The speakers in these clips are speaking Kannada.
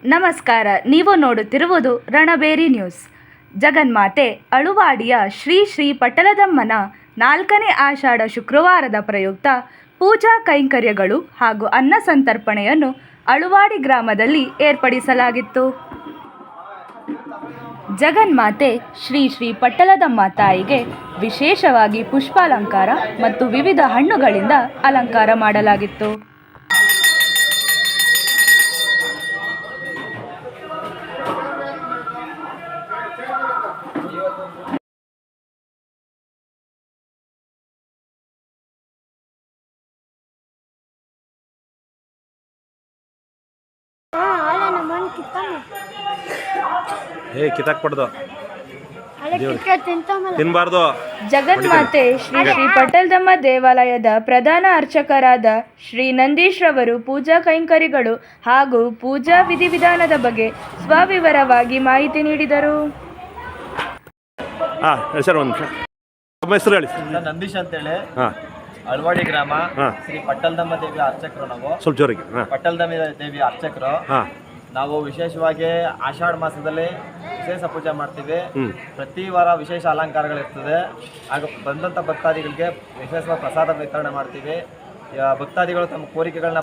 ನಮಸ್ಕಾರ, ನೀವು ನೋಡುತ್ತಿರುವುದು ರಣಬೇರಿ ನ್ಯೂಸ್. ಜಗನ್ಮಾತೆ ಅಳುವಾಡಿಯ ಶ್ರೀ ಶ್ರೀ ಪಟ್ಟಲದಮ್ಮನ 4ನೇ ಆಷಾಢ ಶುಕ್ರವಾರದ ಪ್ರಯುಕ್ತ ಪೂಜಾ ಕೈಂಕರ್ಯಗಳು ಹಾಗೂ ಅನ್ನ ಸಂತರ್ಪಣೆಯನ್ನು ಅಳುವಾಡಿ ಗ್ರಾಮದಲ್ಲಿ ಏರ್ಪಡಿಸಲಾಗಿತ್ತು. ಜಗನ್ಮಾತೆ ಶ್ರೀ ಶ್ರೀ ಪಟ್ಟಲದಮ್ಮ ತಾಯಿಗೆ ವಿಶೇಷವಾಗಿ ಪುಷ್ಪಾಲಂಕಾರ ಮತ್ತು ವಿವಿಧ ಹಣ್ಣುಗಳಿಂದ ಅಲಂಕಾರ ಮಾಡಲಾಗಿತ್ತು. ಕಿತ್ತಾಕ್ಬಾರ್ದು, ತಿನ್ಬಾರ್ದು. ಜಗನ್ಮಾತೆ ಶ್ರೀ ಶ್ರೀ ಪಟ್ಟಲದಮ್ಮ ದೇವಾಲಯದ ಪ್ರಧಾನ ಅರ್ಚಕರಾದ ಶ್ರೀ ನಂದೀಶ್ ರವರು ಪೂಜಾ ಕೈಂಕರ್ಯಗಳು ಹಾಗೂ ಪೂಜಾ ವಿಧಿವಿಧಾನದ ಬಗ್ಗೆ ಸ್ವವಿವರವಾಗಿ ಮಾಹಿತಿ ನೀಡಿದರು. ಸರ್, ಒಂದು ಹೆಸರು ಹೇಳಿ. ನಂದೀಶ್ ಅಂತೇಳಿ, ಅಳವಾಡಿ ಗ್ರಾಮ, ಶ್ರೀ ಪಟ್ಟಲದಮ್ಮ ದೇವಿಯ ಅರ್ಚಕರು. ನಾವು ಸ್ವಲ್ಪ ಜೋರಿಗೆ. ಪಟ್ಟಲದಮ್ಮ ದೇವಿಯ ಅರ್ಚಕರು. ನಾವು ವಿಶೇಷವಾಗಿ ಆಷಾಢ ಮಾಸದಲ್ಲಿ ವಿಶೇಷ ಪೂಜೆ ಮಾಡ್ತೀವಿ. ಪ್ರತಿ ವಾರ ವಿಶೇಷ ಅಲಂಕಾರಗಳಿರ್ತದೆ. ಆಗ ಬಂದಂಥ ಭಕ್ತಾದಿಗಳಿಗೆ ವಿಶೇಷವಾಗಿ ಪ್ರಸಾದ ವಿತರಣೆ ಮಾಡ್ತೀವಿ. ಭಕ್ತಾದಿಗಳು ತಮ್ಮ ಕೋರಿಕೆಗಳನ್ನ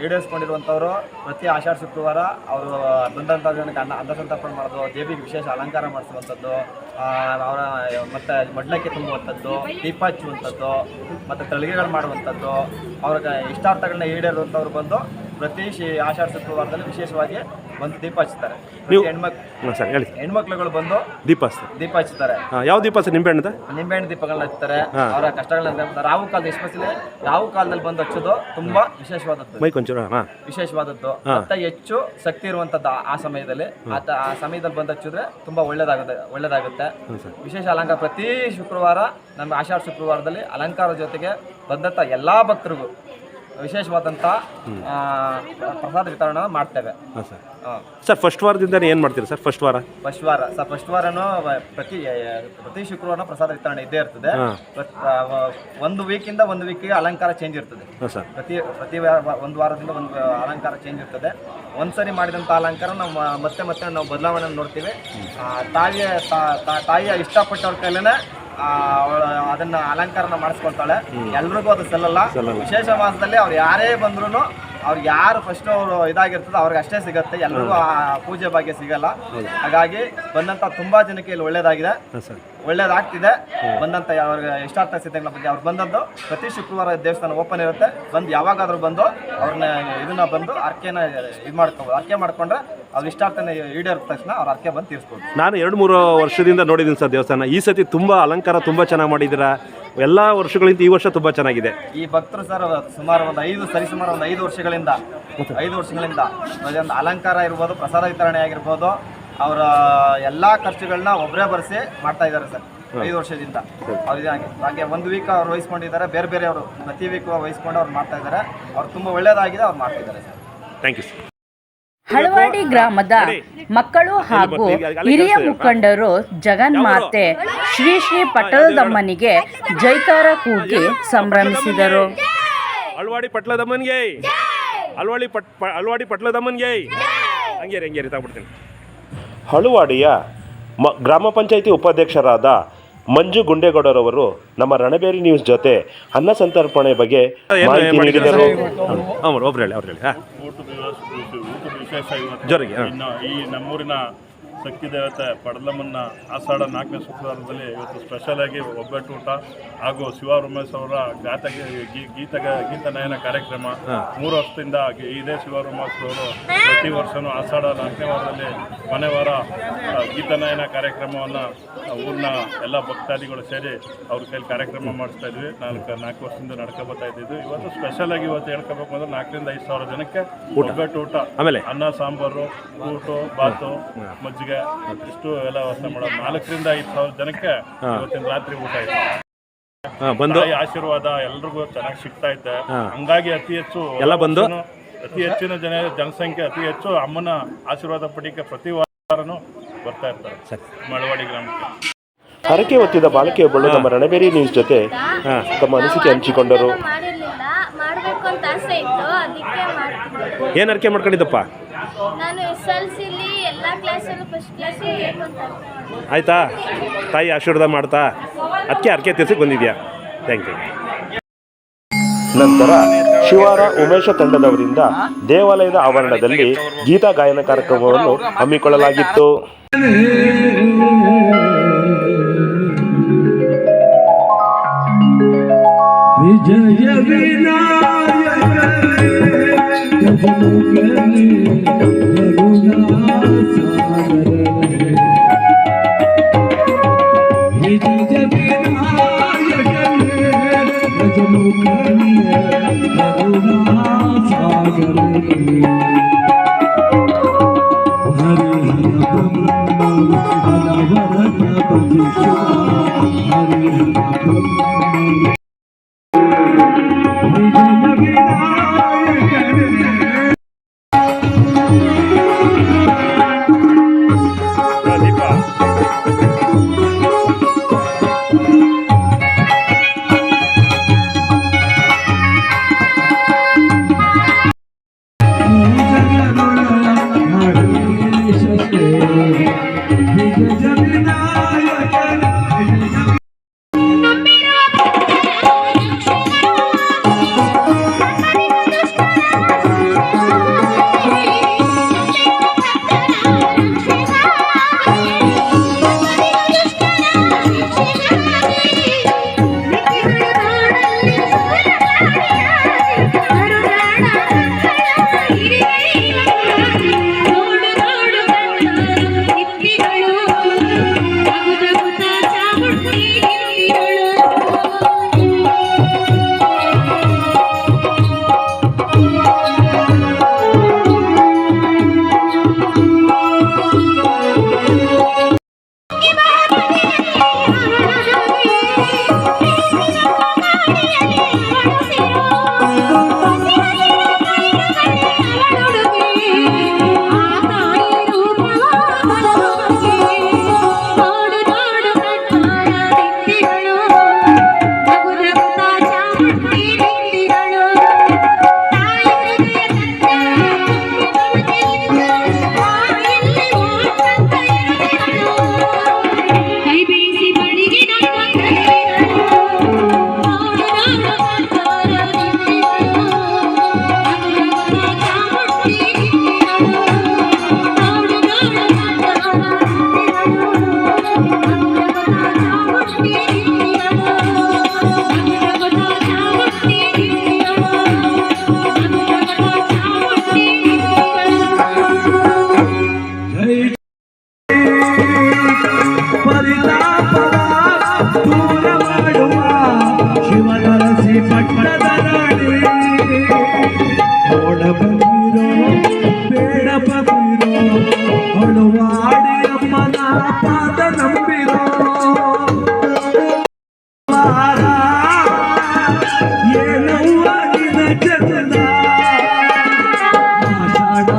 ಈಡೇರಿಸ್ಕೊಂಡಿರುವಂಥವ್ರು ಪ್ರತಿ ಆಷಾಢ ಶುಕ್ರವಾರ ಅವರು ಬಂದಂಥ ಜನಕ್ಕೆ ಅನ್ನ ಸಂತರ್ಪಣೆ ಮಾಡೋದು, ದೇವಿಗೆ ವಿಶೇಷ ಅಲಂಕಾರ ಮಾಡಿಸುವಂಥದ್ದು, ಅವರ ಮತ್ತು ಮಡ್ಲಕ್ಕೆ ತುಂಬುವಂಥದ್ದು, ದೀಪ ಹಚ್ಚುವಂಥದ್ದು ಮತ್ತು ತಳಿಗೆಗಳು ಮಾಡುವಂಥದ್ದು, ಅವ್ರಿಗೆ ಇಷ್ಟಾರ್ಥಗಳನ್ನ ಈಡೇರುವಂಥವ್ರು ಬಂದು ಪ್ರತಿ ಆಷಾಢ ಶುಕ್ರವಾರದಲ್ಲಿ ವಿಶೇಷವಾಗಿ ಬಂದು ದೀಪ ಹಚ್ಚುತ್ತಾರೆ. ಹೆಣ್ಮಕ್ಳುಗಳು ಬಂದು ದೀಪ ಹಚ್ಚುತ್ತಾರೆ. ಯಾವ ದೀಪ ಸರ್? ನಿಂಬೆಹಣ್ಣು ದೀಪಗಳನ್ನ ಹಚ್ಚುತ್ತಾರೆ. ಅವರ ಕಷ್ಟಗಳನ್ನ ರಾಹು ಕಾಲದ ಎಸ್ಪೆಷಲಿ ರಾಹು ಕಾಲದಲ್ಲಿ ಬಂದು ಹಚ್ಚೋದು ತುಂಬಾ ವಿಶೇಷವಾದದ್ದು. ಮತ್ತೆ ಹೆಚ್ಚು ಶಕ್ತಿ ಇರುವಂತದ್ದು ಆ ಸಮಯದಲ್ಲಿ ಬಂದು ಹಚ್ಚಿದ್ರೆ ತುಂಬಾ ಒಳ್ಳೇದಾಗುತ್ತೆ. ವಿಶೇಷ ಅಲಂಕಾರ ಪ್ರತಿ ಶುಕ್ರವಾರ ನಮ್ಮ ಆಷಾಢ ಶುಕ್ರವಾರದಲ್ಲಿ ಅಲಂಕಾರದ ಜೊತೆಗೆ ಬಂದಂತ ಎಲ್ಲಾ ಭಕ್ತರಿಗೂ ವಿಶೇಷವಾದಂಥ ಪ್ರಸಾದ ವಿತರಣೆ ಮಾಡ್ತೇವೆ. ಸರ್, ಫಸ್ಟ್ ವಾರದಿಂದ ಏನು ಮಾಡ್ತೀರಿ ಸರ್? ಫಸ್ಟ್ ವಾರನೂ ಪ್ರತಿ ಶುಕ್ರವಾರ ಪ್ರಸಾದ ವಿತರಣೆ ಇದ್ದೇ ಇರ್ತದೆ. ಒಂದು ವೀಕಿಗೆ ಅಲಂಕಾರ ಚೇಂಜ್ ಇರ್ತದೆ. ಪ್ರತಿ ಒಂದು ವಾರದಿಂದ ಒಂದು ಅಲಂಕಾರ ಚೇಂಜ್ ಇರ್ತದೆ. ಒಂದ್ಸರಿ ಮಾಡಿದಂಥ ಅಲಂಕಾರ ನಾವು ಮತ್ತೆ ನಾವು ಬದಲಾವಣೆ ನೋಡ್ತೀವಿ. ತಾಯಿಯ ಇಷ್ಟಪಟ್ಟವ್ರ ಕೈಲೇನೆ ಅದನ್ನ ಅಲಂಕಾರನ ಮಾಡಿಸ್ಕೊಳ್ತಾಳೆ. ಎಲ್ರಿಗೂ ಅದು ಸಲ್ಲಲ್ಲ. ವಿಶೇಷ ಮಾಸದಲ್ಲಿ ಅವ್ರು ಯಾರೇ ಬಂದ್ರು ಅವ್ರಿಗೆ ಯಾರು ಫಸ್ಟ್ ಅವರು ಇದಾಗಿರ್ತದೆ ಅವ್ರಿಗೆ ಅಷ್ಟೇ ಸಿಗುತ್ತೆ. ಎಲ್ರಿಗೂ ಆ ಪೂಜೆ ಭಾಗ್ಯ ಸಿಗಲ್ಲ. ಹಾಗಾಗಿ ಬಂದಂತ ತುಂಬಾ ಜನಕ್ಕೆ ಇಲ್ಲಿ ಒಳ್ಳೇದಾಗ್ತಿದೆ. ಬಂದಂತ ಅವ್ರಿಗೆ ಇಷ್ಟಾರ್ಥ ಸಿದ್ಧಗಳ ಬಗ್ಗೆ ಅವ್ರು ಬಂದದ್ದು ಪ್ರತಿ ಶುಕ್ರವಾರ ದೇವಸ್ಥಾನ ಓಪನ್ ಇರುತ್ತೆ. ಬಂದು ಯಾವಾಗಾದ್ರೂ ಬಂದು ಅವ್ರನ್ನ ಬಂದು ಅರ್ಕೆನ ಮಾಡ್ಕೋಬಹುದು. ಅರ್ಕೆ ಮಾಡ್ಕೊಂಡ್ರೆ ಅವ್ರ ಇಷ್ಟಾರ್ಥನ ಈಡೇರಿದ ತಕ್ಷಣ ಅವ್ರ ಅರ್ಕೆ ಬಂದು ತೀರಿಸ್ಬೋದು. ನಾನು 2-3 ವರ್ಷದಿಂದ ನೋಡಿದ್ದೀನಿ ಸರ್ ದೇವಸ್ಥಾನ. ಈ ಸತಿ ತುಂಬಾ ಅಲಂಕಾರ ತುಂಬಾ ಚೆನ್ನಾಗಿ ಮಾಡಿದ್ದೀರಾ. ಎಲ್ಲ ವರ್ಷಗಳಿಂದ ಈ ವರ್ಷ ತುಂಬಾ ಚೆನ್ನಾಗಿದೆ. ಈ ಭಕ್ತರು ಸರ್ ಸುಮಾರು ಒಂದು 5 ವರ್ಷಗಳಿಂದ ಅಲಂಕಾರ ಇರ್ಬೋದು, ಪ್ರಸಾದ ವಿತರಣೆ ಆಗಿರ್ಬೋದು, ಅವರ ಎಲ್ಲಾ ಖರ್ಚುಗಳನ್ನ ಒಬ್ಬರೇ ಬರೆಸಿ ಮಾಡ್ತಾ ಇದ್ದಾರೆ ಸರ್ 5 ವರ್ಷದಿಂದ. ಹಾಗೆ ಒಂದು ವೀಕ್ ಅವ್ರು ವಹಿಸ್ಕೊಂಡಿದ್ದಾರೆ. ಬೇರೆ ಅವರು ಪ್ರತಿ ವೀಕ್ ವಹಿಸ್ಕೊಂಡು ಅವ್ರು ಮಾಡ್ತಾ ಇದ್ದಾರೆ. ಅವ್ರು ತುಂಬಾ ಒಳ್ಳೇದಾಗಿದೆ, ಅವ್ರು ಮಾಡ್ತಿದ್ದಾರೆ sir. Thank you sir. Halavadi ಗ್ರಾಮದ ಮಕ್ಕಳು ಹಾಗೂ ಹಿರಿಯ ಮುಖಂಡರು ಜಗನ್ಮಾತೆ ಶ್ರೀ ಶ್ರೀ ಪಟ್ಟಲದಮ್ಮನಿಗೆ ಜೈಕಾರ ಕೂಗಿ ಸಂಭ್ರಮಿಸಿದರು. ಅಳವಾಡಿ ಪಟ್ಟಲದಮ್ಮನಿಗೆ, ಅಳವಾಡಿ ಪಟ್ಟಲದಮ್ಮನಿಗೆ. ಹಂಗೇರಿ ತಗೊಬಿಡ್ತೀನಿ. ಹಳುವಾಡಿಯ ಗ್ರಾಮ ಪಂಚಾಯಿತಿ ಉಪಾಧ್ಯಕ್ಷರಾದ ಮಂಜು ಗುಂಡೇಗೌಡರವರು ನಮ್ಮ ರಣಬೇರಿ ನ್ಯೂಸ್ ಜೊತೆ ಅನ್ನ ಸಂತರ್ಪಣೆ ಬಗ್ಗೆ ಮಾಹಿತಿ ನೀಡಿದರು. ಊಟದ ವಿಶೇಷ ಈ ನಮ್ಮೂರಿನ ಶಕ್ತಿ ದೇವತೆ ಪಡಲಮ್ಮನ ಆಷಾಢ 4ನೇ ಶುಕ್ರವಾರದಲ್ಲಿ ಇವತ್ತು ಸ್ಪೆಷಲ್ ಆಗಿ ಒಬ್ಬಟ್ಟು ಊಟ ಹಾಗೂ ಶಿವ ಉಮೇಶ್ ಅವರ ಗೀತನಯನ ಕಾರ್ಯಕ್ರಮ 3 ವರ್ಷದಿಂದ ಇದೇ ಶಿವ ಉಮೇಶ್ ಅವರು ಪ್ರತಿ ವರ್ಷವೂ ಆಷಾಢ 4ನೇ ವಾರದಲ್ಲಿ ಮನೆ ವಾರ ಗೀತನಯನ ಕಾರ್ಯಕ್ರಮವನ್ನು ಊರಿನ ಎಲ್ಲ ಭಕ್ತಾದಿಗಳು ಸೇರಿ ಅವ್ರ ಕೈಲಿ ಕಾರ್ಯಕ್ರಮ ಮಾಡಿಸ್ತಾ ಇದ್ವಿ. 4 ವರ್ಷದಿಂದ ನಡ್ಕೊಬತ್ತಾ ಇದ್ದಿದ್ದು. ಇವತ್ತು ಸ್ಪೆಷಲ್ ಆಗಿ ಇವತ್ತು ಹೇಳ್ಕೋಬೇಕು ಅಂದ್ರೆ 4ರಿಂದ 5 ಸಾವಿರ ಜನಕ್ಕೆ ಒಬ್ಬಟ್ಟು ಊಟ, ಆಮೇಲೆ ಅನ್ನ ಸಾಂಬಾರು, ಊಟ, ಬಾತು, ಮಜ್ಜಿಗೆ ಇಷ್ಟು ಎಲ್ಲ ವ್ಯವಸ್ಥೆ ಮಾಡೋದು. 4ರಿಂದ 5 ಸಾವಿರ ಜನಕ್ಕೆ ಇವತ್ತಿನ ರಾತ್ರಿ ಊಟ ಇದೆ. ಆಶೀರ್ವಾದ ಎಲ್ರಿಗೂ ಚೆನ್ನಾಗಿ ಸಿಗ್ತಾ ಇದೆ. ಹಂಗಾಗಿ ಅತಿ ಹೆಚ್ಚಿನ ಜನಸಂಖ್ಯೆ ಅತಿ ಹೆಚ್ಚು ಅಮ್ಮನ ಆಶೀರ್ವಾದ ಪಡಿಕೆ ಪ್ರತಿ ವಾರನೂ ಬರ್ತಾ ಇರ್ತಾರೆ ಮಳವಾಡಿ ಗ್ರಾಮಕ್ಕೆ. ಹರಕೆ ಹೊತ್ತಿದ ಬಾಲಕಿಯೊಬ್ಬಳು ನಮ್ಮ ರಣಬೇರಿ ನ್ಯೂಸ್ ಜೊತೆ ತಮ್ಮ ಅನಿಸಿಕೆ ಹಂಚಿಕೊಂಡರು. ಮಾಡಬೇಕು ಅಂತ ಆಸೆ ಇತ್ತು, ಅದಕ್ಕೆ ಮಾಡ್ತಿದ್ದೆ. ಏನು ಅರ್ಕೆ ಮಾಡ್ಕೊಂಡಿದ್ದಪ್ಪ? ನಾನು SLCಲಿ ಎಲ್ಲ ಕ್ಲಾಸಲ್ಲೂ ಫಸ್ಟ್ ಕ್ಲಾಸ್ ಇರಬೇಕು ಅಂತ. ಆಯಿತಾ? ತಾಯಿ ಆಶೀರ್ವಾದ ಮಾಡ್ತಾ ಅದಕ್ಕೆ ಅರ್ಕೆ ತೀರ್ಸಕ್ಕೆ ಬಂದಿದ್ಯಾ? Thank you. ನಂತರ ಶಿವಾರ ಉಮೇಶ ತಂಡದವರಿಂದ ದೇವಾಲಯದ ಆವರಣದಲ್ಲಿ ಗೀತಾ ಗಾಯನ ಕಾರ್ಯಕ್ರಮವನ್ನು ಹಮ್ಮಿಕೊಳ್ಳಲಾಗಿತ್ತು. ವಿಜಯ ವಿನಾಯಕ ಗಜಮುಖನೇ ಕರುಣಾಸಾಗರನೇ. ವಿಜಯ ವಿನಾಯಕನೇ ಗಜಮುಖನೇ ಕರುಣಾಸಾಗರನೇ. ಹರಿಹರ ಬ್ರಹ್ಮ ಬಲವರತ ಬಲಿಸುವ ಹರಿಹರ ಬ್ರಹ್ಮ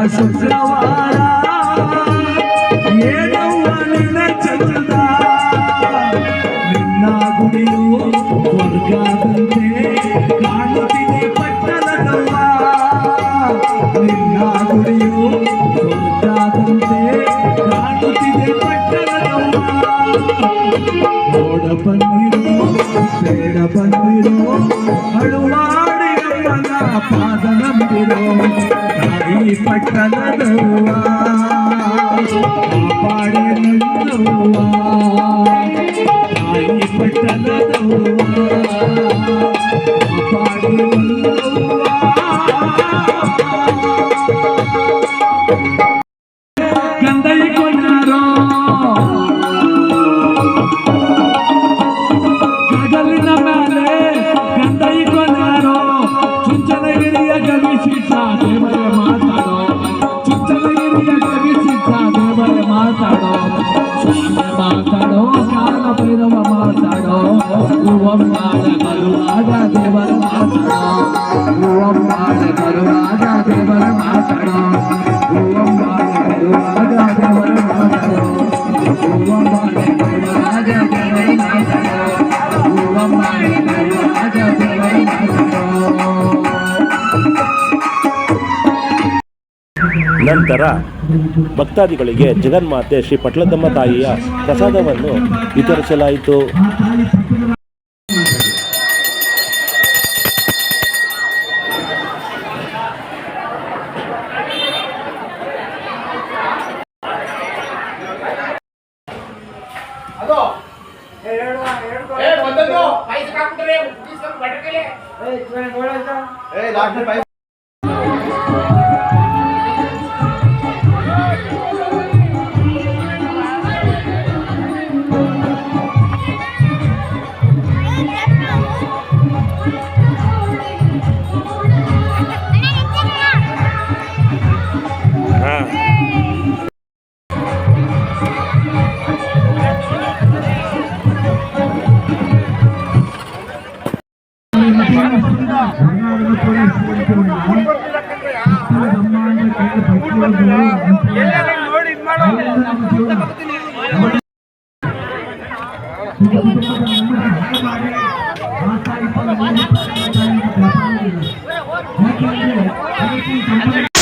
ಶುಕ್ರವಾರ ಏನವ್ವ ನಿನ್ನ ಚಂದ ನಿನ್ನ ಗುಡಿಯು ಸ್ವರ್ಗದಂತೆ ಕಾಣುತ್ತಿದೆ ಪಟ್ಟಣದವ್ವ ನಿನ್ನ ಗುಡಿಯು ಸ್ವರ್ಗದಂತೆ ಕಾಣುತ್ತಿದೆ ಪಟ್ಟಣದವ್ವ ನೋಡ ಬಂದಿರೋ ಬೇಡ ಬಂದಿರೋ ಅಳುವಾಡಿ ಅಮ್ಮನ ಪಾದ ನಂಬಿರೋ ತಾಯಿ ಪಟ್ಟಣದವ್ವ ಕಾಪಾಡೆ ನಂದವ್ವ ತಾಯಿ ಪಟ್ಟಣದವ್ವ ಕಾಪಾಡೆ ನಂದವ್ವ ಗಂಧೈ ಕೊಂಡಾರೋ ಗಗಲಿನ ಮೇಲೆ ಗಂಧೈ ಕೊಂಡಾರೋ ಚುಂಚನಗಿರಿಯ ಗವಿಸಿದ್ದ ದೇವರ ಮಾತಾಡೋ ಚುಂಚನಗಿರಿಯ ಗವಿಸಿದ್ದ ದೇವರ ಮಾತಾಡೋ ಸ್ವಾಮಿ ಮಾತಾಡೋ ಕಾಲ ಭೈರವ ಮಾತಾಡೋ ಹೂವಮ್ಮಾಳ ಬರುವಾಗ ದೇವರ ಮಾತಾಡೋ ಹೂವಮ್ಮಾಳ ಬರುವಾಗ ದೇವರ ಮಾತಾಡೋ ಹೂವಮ್ಮ ನಂತರ ಭಕ್ತಾದಿಗಳಿಗೆ ಜಗನ್ಮಾತೆ ಶ್ರೀ ಪಟ್ಲದಮ್ಮ ತಾಯಿಯ ಪ್ರಸಾದವನ್ನು ವಿತರಿಸಲಾಯಿತು. ನೋಡಿ